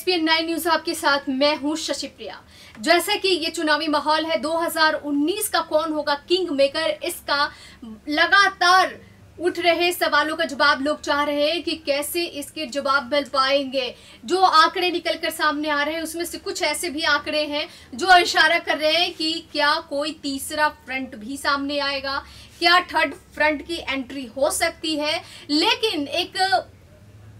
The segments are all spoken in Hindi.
एसपीएन 9 न्यूज आपके साथ मैं हूं शशि प्रिया। जैसा कि ये चुनावी माहौल है, 2019 का कौन होगा किंग मेकर, इसका लगातार उठ रहे सवालों का जवाब लोग चाह रहे हैं कि कैसे इसके जवाब मिल पाएंगे। जो आंकड़े निकलकर सामने आ रहे हैं उसमें से कुछ ऐसे भी आंकड़े हैं जो इशारा कर रहे हैं कि क्या कोई तीसरा फ्रंट भी सामने आएगा, क्या थर्ड फ्रंट की एंट्री हो सकती है। लेकिन एक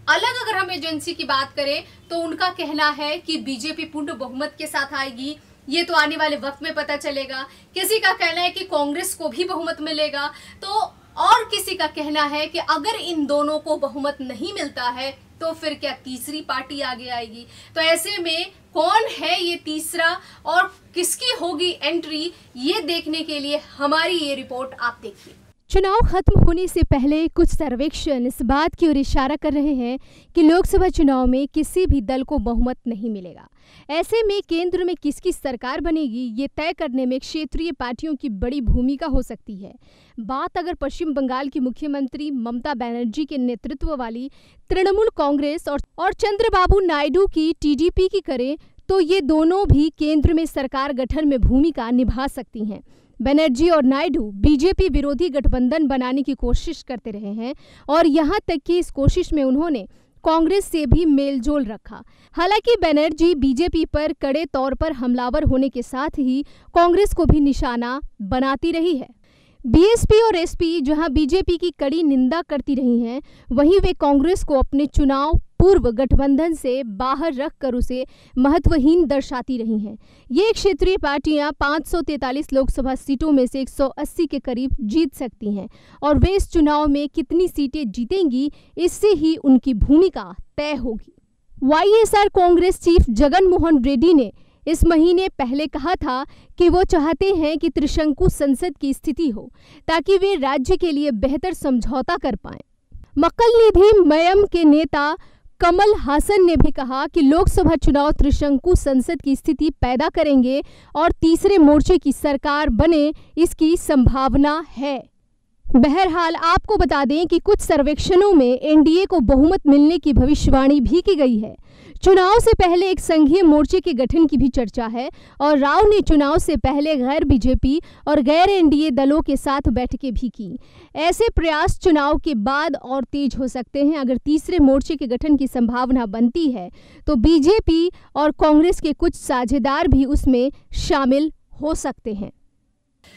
अलग अगर हम एजेंसी की बात करें तो उनका कहना है कि बीजेपी पूर्ण बहुमत के साथ आएगी। ये तो आने वाले वक्त में पता चलेगा। किसी का कहना है कि कांग्रेस को भी बहुमत मिलेगा, तो और किसी का कहना है कि अगर इन दोनों को बहुमत नहीं मिलता है तो फिर क्या तीसरी पार्टी आगे आएगी। तो ऐसे में कौन है ये तीसरा और किसकी होगी एंट्री, ये देखने के लिए हमारी ये रिपोर्ट आप देखिए। चुनाव खत्म होने से पहले कुछ सर्वेक्षण इस बात की ओर इशारा कर रहे हैं कि लोकसभा चुनाव में किसी भी दल को बहुमत नहीं मिलेगा। ऐसे में केंद्र में किसकी सरकार बनेगी, ये तय करने में क्षेत्रीय पार्टियों की बड़ी भूमिका हो सकती है। बात अगर पश्चिम बंगाल की मुख्यमंत्री ममता बनर्जी के नेतृत्व वाली तृणमूल कांग्रेस और चंद्रबाबू नायडू की टीडीपी की करें तो ये दोनों भी केंद्र में सरकार गठन में भूमिका निभा सकती हैं। बनर्जी और नायडू बीजेपी विरोधी गठबंधन बनाने की कोशिश करते रहे हैं और यहां तक कि इस कोशिश में उन्होंने कांग्रेस से भी मेलजोल रखा। हालांकि बनर्जी बीजेपी पर कड़े तौर पर हमलावर होने के साथ ही कांग्रेस को भी निशाना बनाती रही है। बीएसपी और एसपी जहां बीजेपी की कड़ी निंदा करती रही हैं, वहीं वे कांग्रेस को अपने चुनाव पूर्व गठबंधन से बाहर रखकर उसे महत्वहीन दर्शाती रही हैं। ये क्षेत्रीय पार्टियां 543 लोकसभा सीटों में से 180 के करीब जीत सकती हैं और वे इस चुनाव में कितनी सीटें जीतेंगी इससे ही उनकी भूमिका तय होगी। वाईएसआर कांग्रेस चीफ जगन मोहन रेड्डी ने इस महीने पहले कहा था कि वो चाहते हैं कि त्रिशंकु संसद की स्थिति हो ताकि वे राज्य के लिए बेहतर समझौता कर पाएं। मक्कल निधि मयम के नेता कमल हासन ने भी कहा कि लोकसभा चुनाव त्रिशंकु संसद की स्थिति पैदा करेंगे और तीसरे मोर्चे की सरकार बने, इसकी संभावना है। बहरहाल आपको बता दें कि कुछ सर्वेक्षणों में एनडीए को बहुमत मिलने की भविष्यवाणी भी की गई है। चुनाव से पहले एक संघीय मोर्चे के गठन की भी चर्चा है और राव ने चुनाव से पहले गैर बीजेपी और गैर एनडीए दलों के साथ बैठकें भी की। ऐसे प्रयास चुनाव के बाद और तेज हो सकते हैं। अगर तीसरे मोर्चे के गठन की संभावना बनती है तो बीजेपी और कांग्रेस के कुछ साझेदार भी उसमें शामिल हो सकते हैं।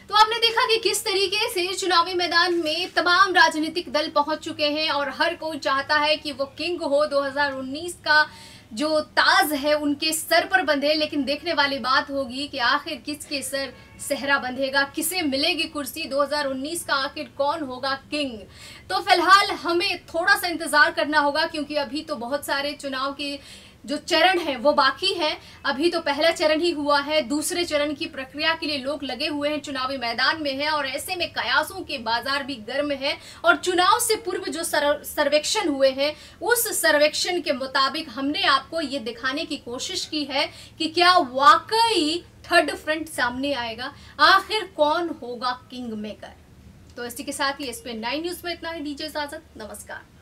तो आपने देखा कि किस तरीके से चुनावी मैदान में तमाम राजनीतिक दल पहुंच चुके हैं और हर कोई चाहता है कि वो किंग हो, 2019 का जो ताज है उनके सर पर बंधे। लेकिन देखने वाली बात होगी कि आखिर किसके सर सेहरा बंधेगा, किसे मिलेगी कुर्सी, 2019 का आखिर कौन होगा किंग। तो फिलहाल हमें थोड़ा सा इंतजार करना होगा क्योंकि अभी तो बहुत सारे चुनाव के जो चरण है वो बाकी है। अभी तो पहला चरण ही हुआ है, दूसरे चरण की प्रक्रिया के लिए लोग लगे हुए हैं, चुनावी मैदान में हैं और ऐसे में कयासों के बाजार भी गर्म है। और चुनाव से पूर्व जो सर्वेक्षण हुए हैं उस सर्वेक्षण के मुताबिक हमने आपको ये दिखाने की कोशिश की है कि क्या वाकई थर्ड फ्रंट सामने आएगा, आखिर कौन होगा किंग मेकर। तो इसी के साथ ही एसपीएन 9 न्यूज में इतना ही। दीजिए इजाजत, नमस्कार।